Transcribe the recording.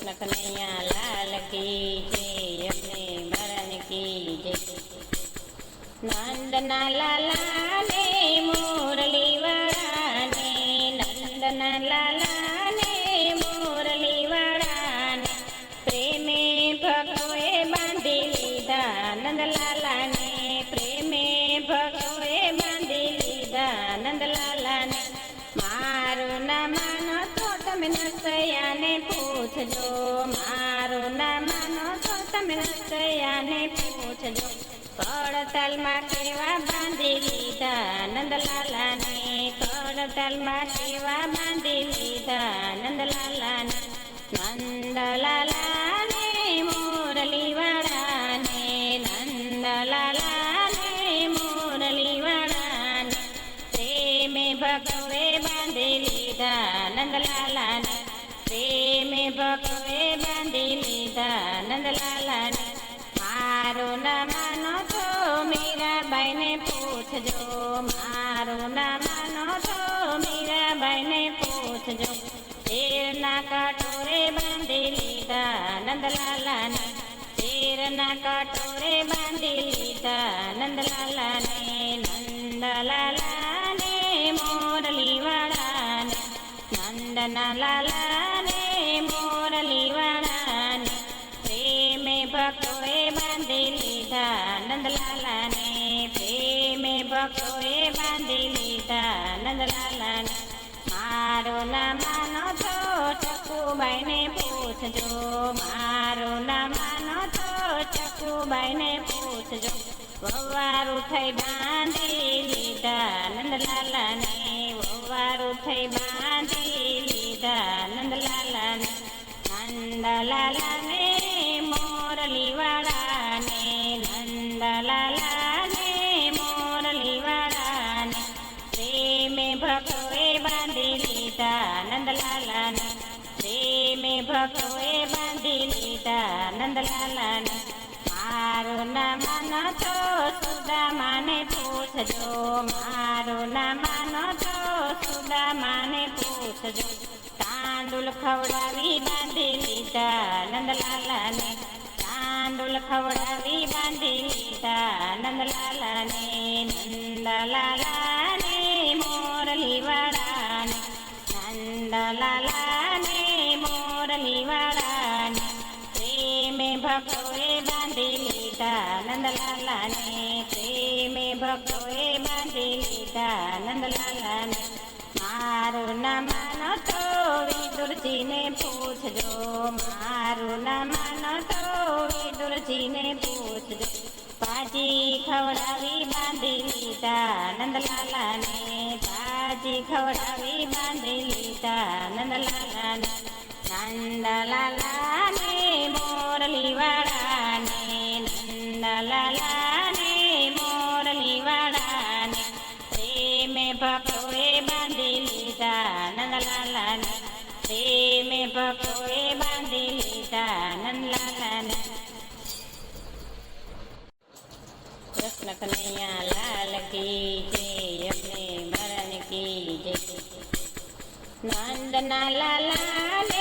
कृष्ण कन्हैया लाल की जय, अपने मरण की जय। नंदना लाला ने मुरली वराने, नंदना लाला ने मुरली वराने, प्रेमे भगवे बांधी लीधा नंदलाला ने, प्रेमे भगवे बांधी लीधा नंदलाला ने। मारू न मानो तो तमे नरसैयाने पूछजो, मारू न मानो तो तमे नरसैयाने पूछजो। कड़तलમાં કેવા બાંધી લીધા નંદલાલાને, કડતલમાં કેવા બાંધી લીધા નંદલાલાને। નંદલાલાને મુરલી વરાને, નંદલાલાને મુરલી વરાને, પ્રેમે ભગવે બાંધી લીધા નંદલાલાને, પ્રેમે ભગવે બાંધી લીધા નંદલાલાને। मारो न मानो तो मीराबाई ने पूछजो, मारो न मानो तो मीराबाई ने पूछजो। तेरना कटोरे बांधी लीधा नंदलाला ने, तेरना कटोरे बांधी लीधा नंदलाला ने। नंदलाला ने मुरली वराने, नंदना लाला ने मुरली वराने, प्रेमे भगवे बांधी लीधा नंदलाला ने, प्रेमे भगवे बांधी लीधा नंदलाला ने। मारो न मानो तो चकूबाई ने पूछजो, मारो न मानो तो चकूबाई ने पूछजो। ववारू थई बांधी लीधा नंदलाला ने, ववारू थई बांधी लीधा नंदलाला ने। नंदलाला ने मुरली वराने, नंदलाला ने मुरली वराने, प्रेमे भगवे बांधी लीधा नंदलाला ने, प्रेमे भगवे बांधी लीधा नंदलाला ने। मारो न मानो तो सुदामा ने पूछजो, मारो न मानो तो सुदामा ने पूछजो। तांडुल खवड़ावी बांधी लीधा नंदलाला ने, तांडुल खवड़ावी बांधी लीधा नंदलाला ने। नंदलाला ने मुरली वराने, नंदलाला ने मुरली वराने, प्रेमे भगवे बांधी लीधा नंदलाला ने, प्रेमे भगवे बांधी लीधा नंदलाला ने। मारू न मानो तो विदुरजी ने पूछजो, मारू न मानो तो विदुरजी ने पूछजो। पाजी खवड़ावी बांधी लीधा नंदलाला ने, पाजी खवड़ावी बांधी लीधा नंदलाला ने। नंदलाला ने मुरली वराने, नंदलाला ने मुरली वराने, प्रेमे भगवे बांधी लीधा नंदलाला ने, प्रेमे भगवे बांधी लीधा नंदलाला ने। कृष्ण कन्हैया लाल की जय, अपने मरण की जय। नंदना लाला ने